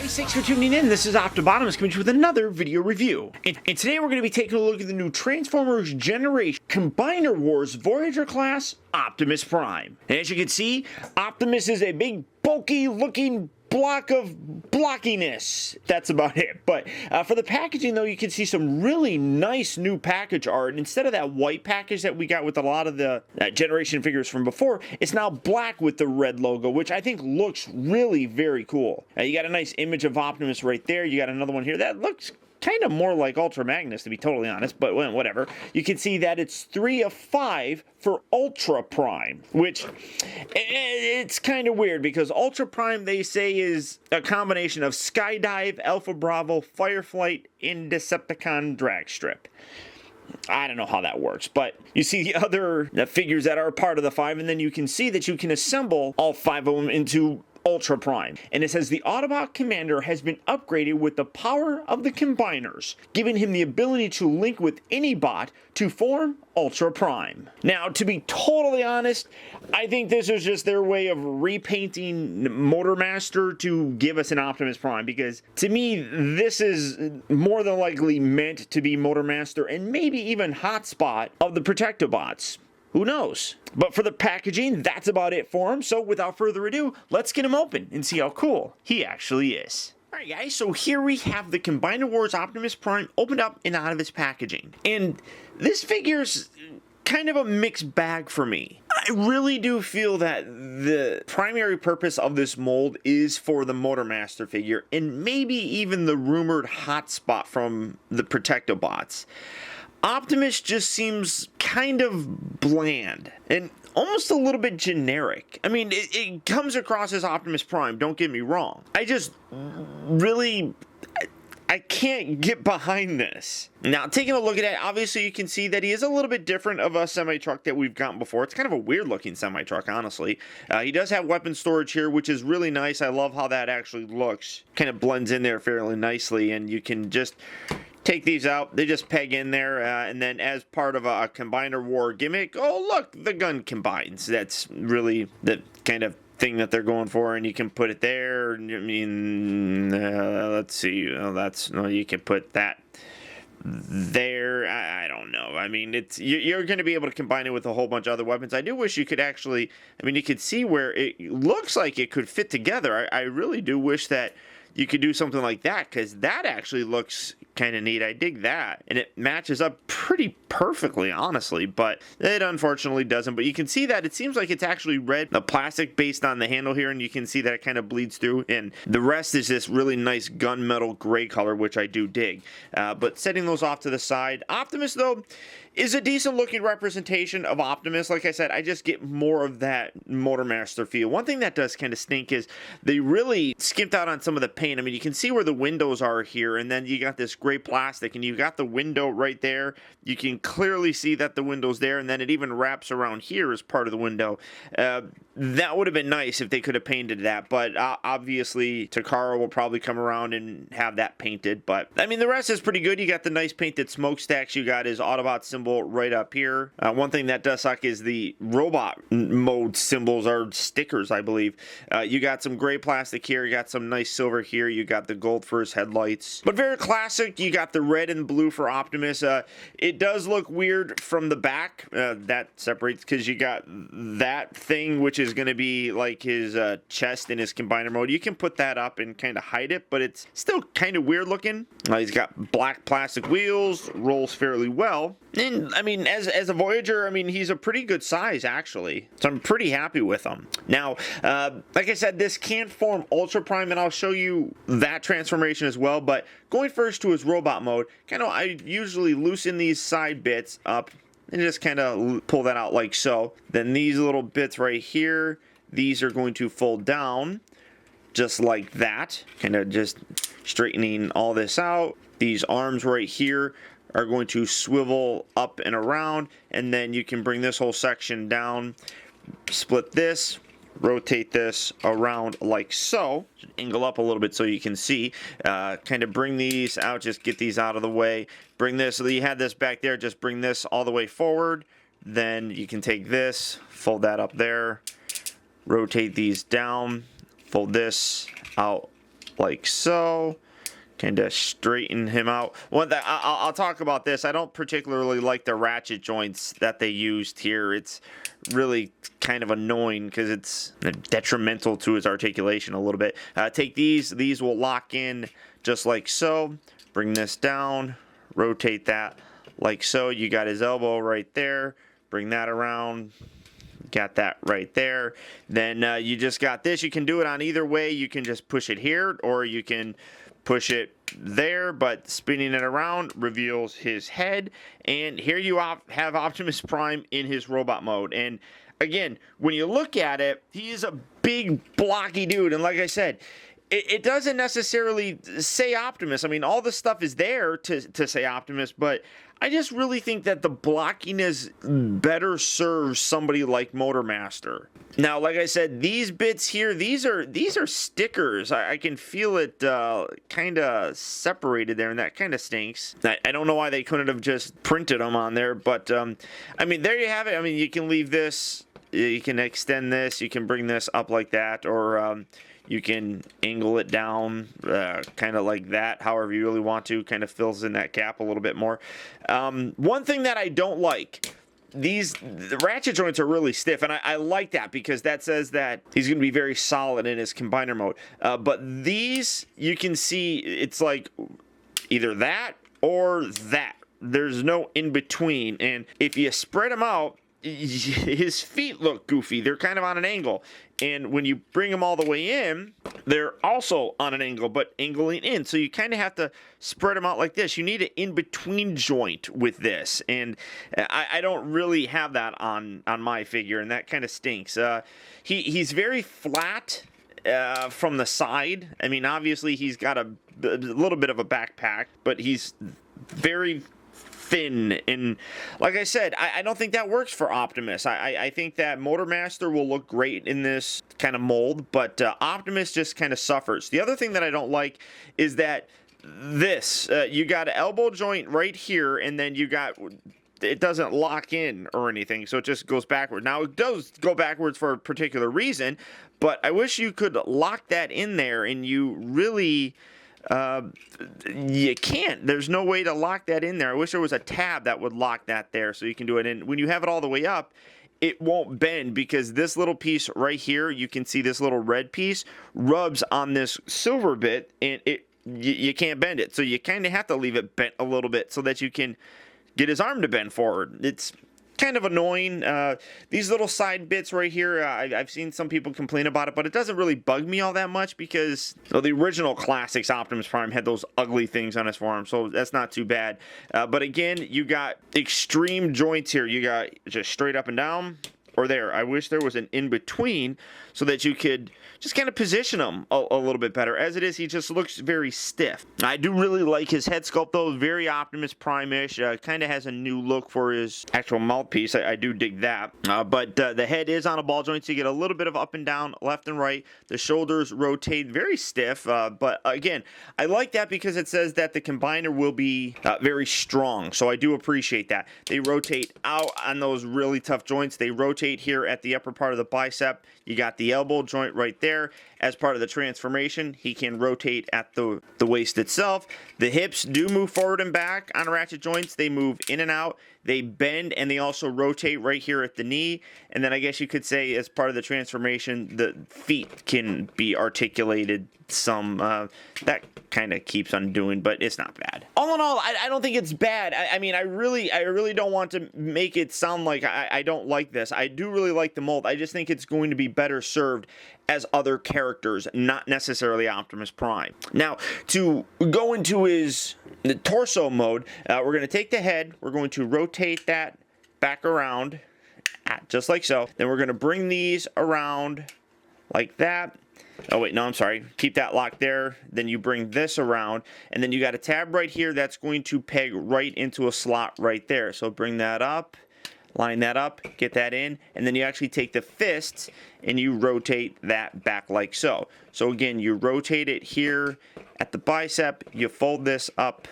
guys, thanks for tuning in. This is Optibotimus coming to you with another video review. And today we're going to be taking a look at the new Transformers Generation Combiner Wars Voyager class Optimus Prime. And as you can see, Optimus is a big, bulky looking block of blockiness. That's about it. But for the packaging though, you can see some really nice new package art. Instead of that white package that we got with a lot of the generation figures from before, it's now black with the red logo, which I think looks really very cool. You got a nice image of Optimus right there. You got another one here that looks kind of more like Ultra Magnus, to be totally honest, but whatever. You can see that it's 3 of 5 for Ultra Prime, which it's kind of weird because Ultra Prime, they say, is a combination of Skydive, Alpha Bravo, Fireflight, and Decepticon Dragstrip. I don't know how that works, but you see the other figures that are part of the 5, and then you can see that you can assemble all 5 of them into Ultra Prime. And it says the Autobot commander has been upgraded with the power of the combiners, giving him the ability to link with any bot to form Ultra Prime. Now, to be totally honest, I think this is just their way of repainting Motormaster to give us an Optimus Prime, because to me, this is more than likely meant to be Motormaster and maybe even Hotspot of the Protectobots. Who knows? But for the packaging, that's about it for him. So without further ado, let's get him open and see how cool he actually is. Alright guys, so here we have the Combiner Wars Optimus Prime opened up and out of its packaging. And this figure's kind of a mixed bag for me. I really do feel that the primary purpose of this mold is for the Motormaster figure and maybe even the rumored hotspot from the Protectobots. Optimus just seems kind of bland and almost a little bit generic. I mean, it comes across as Optimus Prime, don't get me wrong. I just really, I can't get behind this. Now, taking a look at it, obviously you can see that he is a little bit different of a semi-truck that we've gotten before. It's kind of a weird looking semi-truck, honestly. He does have weapon storage here, which is really nice. I love how that actually looks. Kind of blends in there fairly nicely, and you can just take these out. They just peg in there, and then as part of a Combiner War gimmick, oh look, the gun combines. That's really the kind of thing that they're going for, and you can put it there. I mean, let's see. You can put that there. I don't know. I mean, you're going to be able to combine it with a whole bunch of other weapons. I do wish you could actually, I mean, you could see where it looks like it could fit together. I really do wish that you could do something like that, because that actually looks kind of neat. I dig that, and it matches up pretty perfectly, honestly, but it unfortunately doesn't. But you can see that it seems like it's actually red, the plastic based on the handle here, and you can see that it kind of bleeds through, and the rest is this really nice gunmetal gray color, which I do dig. But setting those off to the side, Optimus though is a decent looking representation of Optimus. Like I said, I just get more of that Motormaster feel. One thing that does kind of stink is they really skimped out on some of the paint. I mean, you can see where the windows are here, and then you got this gray plastic, and you got the window right there. You can clearly see that the window's there, and then it even wraps around here as part of the window. That would have been nice if they could have painted that, but obviously Takara will probably come around and have that painted. But I mean, the rest is pretty good. You got the nice painted smokestacks. You got his Autobot symbol right up here. One thing that does suck is the robot mode symbols are stickers, I believe. You got some gray plastic here. You got some nice silver here. You got the gold for his headlights, but very classic. You got the red and blue for Optimus. It does look weird from the back. That separates because you got that thing, which is going to be like his chest in his combiner mode. You can put that up and kind of hide it, but it's still kind of weird looking. He's got black plastic wheels, rolls fairly well. And I mean, as a Voyager, I mean, he's a pretty good size, actually. So I'm pretty happy with him. Now, like I said, this can form Ultra Prime, and I'll show you that transformation as well. But going first to his robot mode, I usually loosen these side bits up and just kind of pull that out like so. Then these little bits right here, these are going to fold down just like that. Kind of just straightening all this out. These arms right here are going to swivel up and around, and then you can bring this whole section down, split this, rotate this around like so. Angle up a little bit so you can see. Kind of bring these out, just get these out of the way. Bring this, so you had this back there, just bring this all the way forward. Then you can take this, fold that up there, rotate these down, fold this out like so. Kind of straighten him out. One that I'll talk about this. I don't particularly like the ratchet joints that they used here. It's really kind of annoying because it's detrimental to his articulation a little bit. Take these. These will lock in just like so. Bring this down. Rotate that like so. You got his elbow right there. Bring that around. Got that right there. Then you just got this. You can do it on either way. You can just push it here, or you can push it there, but spinning it around reveals his head. And here you have Optimus Prime in his robot mode. And again, when you look at it, he is a big, blocky dude. And like I said, it doesn't necessarily say Optimus. I mean, all the stuff is there to say Optimus, but I just really think that the blockiness better serves somebody like Motormaster. Now, like I said, these bits here, these are stickers. I can feel it kind of separated there, and that kind of stinks. I don't know why they couldn't have just printed them on there, but I mean, there you have it. I mean, you can leave this, you can extend this, you can bring this up like that, or you can angle it down kind of like that, however you really want to. Kind of fills in that gap a little bit more. One thing that I don't like, the ratchet joints are really stiff, and I like that because that says that he's going to be very solid in his combiner mode. But these, you can see it's like either that or that. There's no in between, and if you spread them out, his feet look goofy. They're kind of on an angle, and when you bring them all the way in, they're also on an angle, but angling in. So you kind of have to spread them out like this. You need an in-between joint with this, and I don't really have that on my figure, and that kind of stinks. He's very flat from the side. I mean, obviously he's got a little bit of a backpack, but he's very thin, and like I said, I don't think that works for Optimus. I think that Motormaster will look great in this kind of mold, but Optimus just kind of suffers. The other thing that I don't like is that this, you got an elbow joint right here, and then you got, it doesn't lock in or anything, so it just goes backward. Now, it does go backwards for a particular reason, but I wish you could lock that in there, and you really... you can't. There's no way to lock that in there. I wish there was a tab that would lock that there so you can do it. And when you have it all the way up, it won't bend because this little piece right here, you can see this little red piece rubs on this silver bit, and you can't bend it. So you kind of have to leave it bent a little bit so that you can get his arm to bend forward. It's kind of annoying. These little side bits right here, I've seen some people complain about it, but it doesn't really bug me all that much because the original classics Optimus Prime had those ugly things on his forearm, so that's not too bad. But again, you got extreme joints here. You got just straight up and down, or there. I wish there was an in-between so that you could just kind of position him a little bit better. As it is, he just looks very stiff. I do really like his head sculpt, though. Very Optimus Prime-ish. Kind of has a new look for his actual mouthpiece. I do dig that. But the head is on a ball joint, so you get a little bit of up and down, left and right. The shoulders rotate very stiff. But again, I like that because it says that the combiner will be very strong. So I do appreciate that. They rotate out on those really tough joints. They rotate here at the upper part of the bicep. You got the elbow joint right there. As part of the transformation, he can rotate at the waist itself. The hips do move forward and back on ratchet joints. They move in and out. They bend, and they also rotate right here at the knee. And then I guess you could say as part of the transformation, the feet can be articulated some. That kind of keeps on doing, but it's not bad. All in all, I don't think it's bad. I mean, I really don't want to make it sound like I don't like this. I do really like the mold. I just think it's going to be better served as other characters, not necessarily Optimus Prime. Now, to go into the torso mode, we're going to take the head, we're going to rotate that back around, just like so. Then we're going to bring these around like that. Oh wait, no, I'm sorry. Keep that locked there. Then you bring this around, and then you got a tab right here that's going to peg right into a slot right there. So bring that up. Line that up, get that in, and then you actually take the fist and you rotate that back like so. So again, you rotate it here at the bicep, you fold this up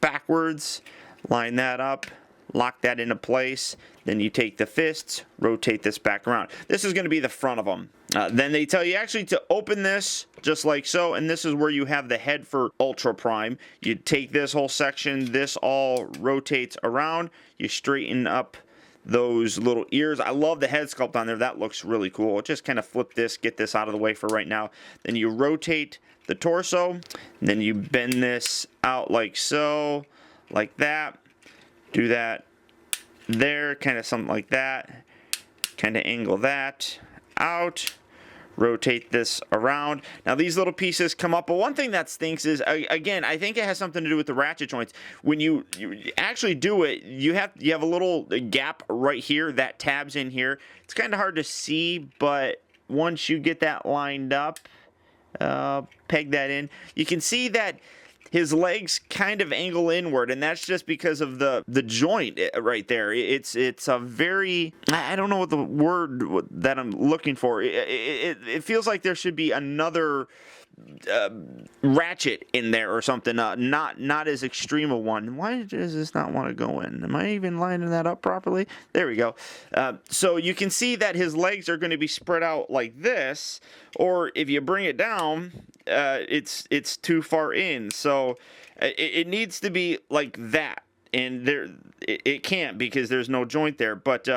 backwards, line that up, lock that into place, then you take the fists, rotate this back around. This is going to be the front of them. Then they tell you actually to open this just like so, and this is where you have the head for Ultra Prime. You take this whole section, this all rotates around, you straighten up those little ears. I love the head sculpt on there. That looks really cool. Just kind of flip this, get this out of the way for right now. Then you rotate the torso, and then you bend this out like so, like that. Do that there, kind of something like that. Kind of angle that out. Rotate this around. Now these little pieces come up, but one thing that stinks is, again, I think it has something to do with the ratchet joints. When you actually do it, you have a little gap right here that tabs in here. It's kind of hard to see, but once you get that lined up, peg that in, you can see that his legs kind of angle inward, and that's just because of the joint right there. It's a very, I don't know what the word that I'm looking for. It feels like there should be another ratchet in there or something, not as extreme a one. Why does this not want to go in? Am I even lining that up properly? There we go. So you can see that his legs are going to be spread out like this, or if you bring it down, it's too far in. So it needs to be like that. And it can't because there's no joint there. But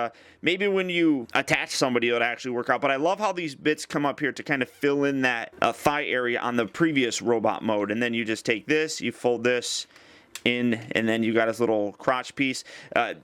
maybe when you attach somebody, it'll actually work out. But I love how these bits come up here to kind of fill in that thigh area on the previous robot mode. And then you just take this, you fold this in, and then you got his little crotch piece.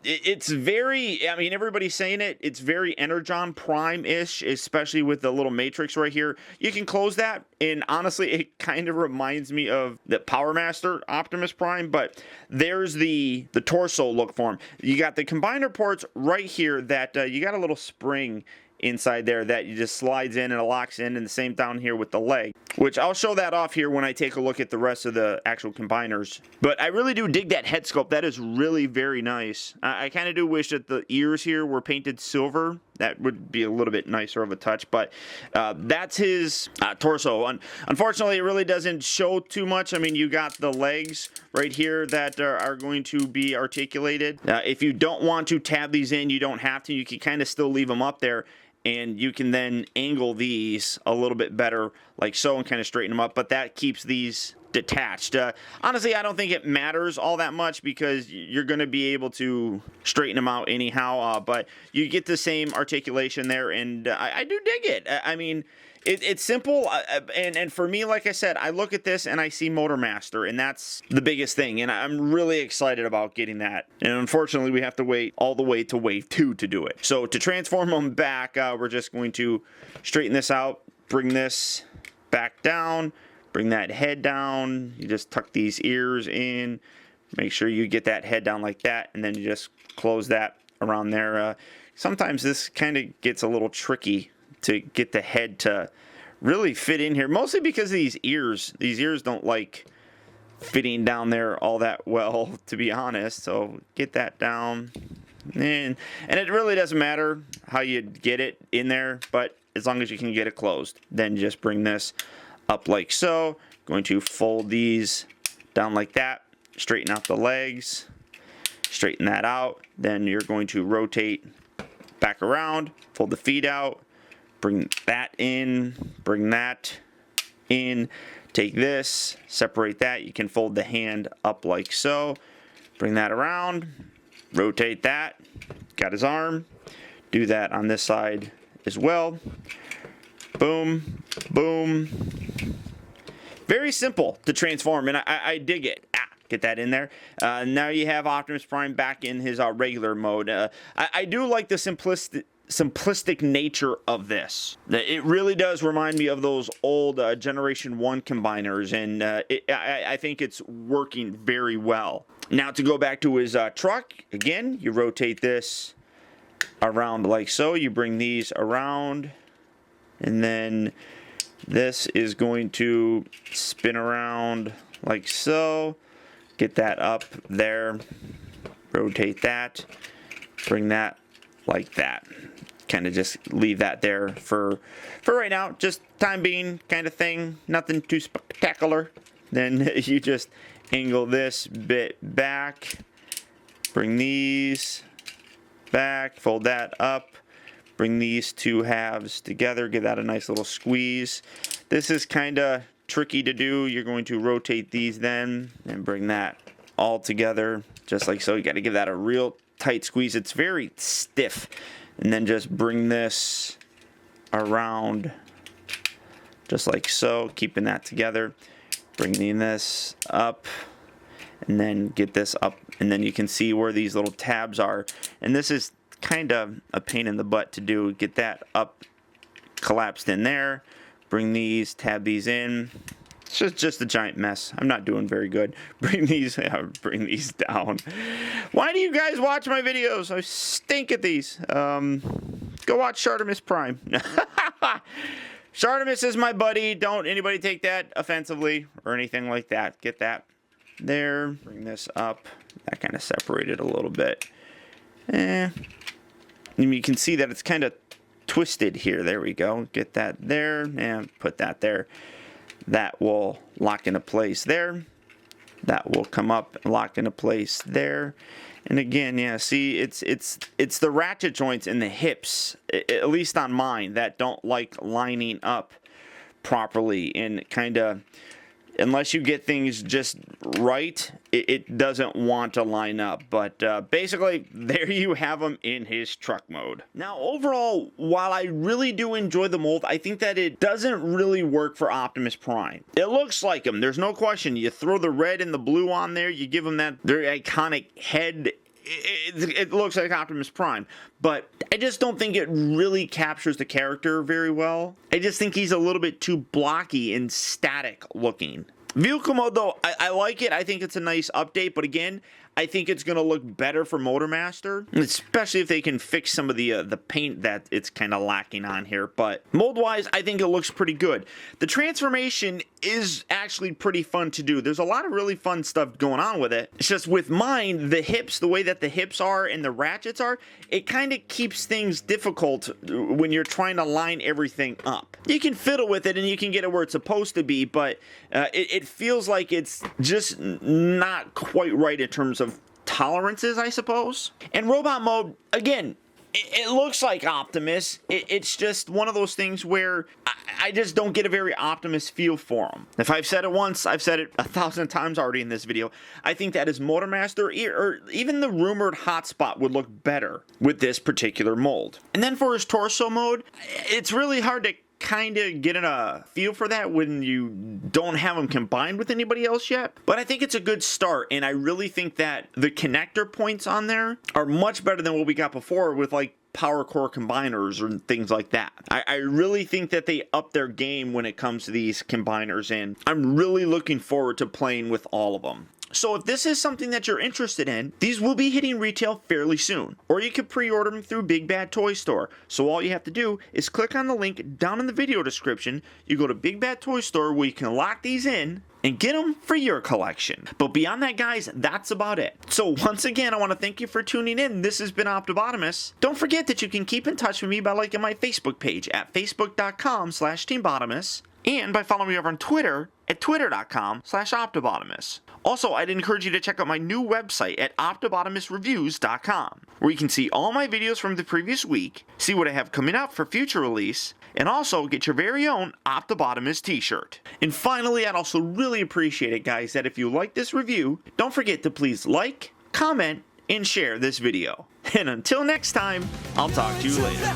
It's very, I mean, everybody's saying it, it's very Energon Prime-ish, especially with the little matrix right here. You can close that, and honestly, it kind of reminds me of the Power Master Optimus Prime, but there's the torso look for him. You got the combiner ports right here that you got a little spring inside there that you just slides in and it locks in, and the same down here with the leg, which I'll show that off here when I take a look at the rest of the actual combiners. But I really do dig that head sculpt. That is really very nice. I kind of do wish that the ears here were painted silver. That would be a little bit nicer of a touch, but that's his torso. Unfortunately, it really doesn't show too much. I mean, you got the legs right here that are going to be articulated. If you don't want to tab these in, you don't have to. You can kind of still leave them up there, and you can then angle these a little bit better like so and kind of straighten them up, but that keeps these detached. Honestly, I don't think it matters all that much because you're going to be able to straighten them out anyhow, but you get the same articulation there, and I do dig it. I mean, it's simple, and for me, like I said, I look at this and I see Motor Master, and that's the biggest thing, and I'm really excited about getting that. And unfortunately, we have to wait all the way to Wave 2 to do it. So to transform them back, we're just going to straighten this out, bring this back down, bring that head down. You just tuck these ears in, make sure you get that head down like that, and then you just close that around there. Sometimes this kind of gets a little tricky to get the head to really fit in here, mostly because of these ears. These ears don't like fitting down there all that well, to be honest. So get that down, and it really doesn't matter how you get it in there, but as long as you can get it closed, then just bring this up like so. Going to fold these down like that, straighten out the legs, straighten that out. Then you're going to rotate back around, fold the feet out, bring that in, bring that in, take this, separate that. You can fold the hand up like so, bring that around, rotate that, got his arm, do that on this side as well. Boom, boom. Very simple to transform, and I dig it. Get that in there. Now you have Optimus Prime back in his regular mode. I do like the simplistic nature of this. It really does remind me of those old Generation 1 combiners, and I think it's working very well. Now to go back to his truck, again, you rotate this around like so. You bring these around, and then this is going to spin around like so. Get that up there, rotate that, bring that like that. Kind of just leave that there for right now, just time being kind of thing, nothing too spectacular. Then you just angle this bit back, bring these back, fold that up, bring these two halves together, give that a nice little squeeze. This is kind of tricky to do. You're going to rotate these then and bring that all together just like so. You got to give that a real tight squeeze. It's very stiff. And then just bring this around just like so, keeping that together. Bringing this up and then get this up, and then you can see where these little tabs are, and this is kind of a pain in the butt to do. Get that up, collapsed in there, bring these, tab these in. It's just a giant mess. I'm not doing very good. Bring these down. Why do you guys watch my videos? I stink at these. Go watch Optimus Prime. Optimus is my buddy. Don't anybody take that offensively or anything like that. Get that there. Bring this up. That kind of separated a little bit. And you can see that it's kind of twisted here. There we go. Get that there and put that there. That will lock into place there. That will come up and lock into place there. And again, yeah, see, it's the ratchet joints in the hips, at least on mine, that don't like lining up properly, and kind of, unless you get things just right, it doesn't want to line up. But basically, there you have him in his truck mode. Now, overall, while I really do enjoy the mold, I think that it doesn't really work for Optimus Prime. It looks like him, there's no question. You throw the red and the blue on there, you give him that very iconic head. It looks like Optimus Prime, but I just don't think it really captures the character very well. I just think he's a little bit too blocky and static looking. Vehicle mode, though, I like it. I think it's a nice update, but again, I think it's going to look better for Motormaster, especially if they can fix some of the paint that it's kind of lacking on here. But mold-wise, I think it looks pretty good. The transformation is actually pretty fun to do. There's a lot of really fun stuff going on with it. It's just with mine, the hips, the way that the hips are and the ratchets are, it kind of keeps things difficult when you're trying to line everything up. You can fiddle with it and you can get it where it's supposed to be, but it feels like it's just not quite right in terms of tolerances, I suppose. And robot mode, again, it looks like Optimus. It's just one of those things where I just don't get a very Optimus feel for him. If I've said it once, I've said it 1,000 times already in this video. I think that his Motormaster, or even the rumored hotspot, would look better with this particular mold. And then for his torso mode, it's really hard to kind of getting a feel for that when you don't have them combined with anybody else yet. But I think it's a good start, and I really think that the connector points on there are much better than what we got before with like power core combiners or things like that. I really think that they up their game when it comes to these combiners, and I'm really looking forward to playing with all of them. So if this is something that you're interested in, these will be hitting retail fairly soon, or you can pre-order them through Big Bad Toy Store. So all you have to do is click on the link down in the video description. You go to Big Bad Toy Store where you can lock these in and get them for your collection. But beyond that, guys, that's about it. So once again, I want to thank you for tuning in. This has been Optibotimus. Don't forget that you can keep in touch with me by liking my Facebook page at facebook.com/TeamBotimus, and by following me over on Twitter at twitter.com/Optibotimus. Also, I'd encourage you to check out my new website at OptibotimusReviews.com, where you can see all my videos from the previous week, see what I have coming up for future release, and also get your very own Optibotimus t-shirt. And finally, I'd also really appreciate it, guys, that if you like this review, don't forget to please like, comment, and share this video. And until next time, I'll talk to you later.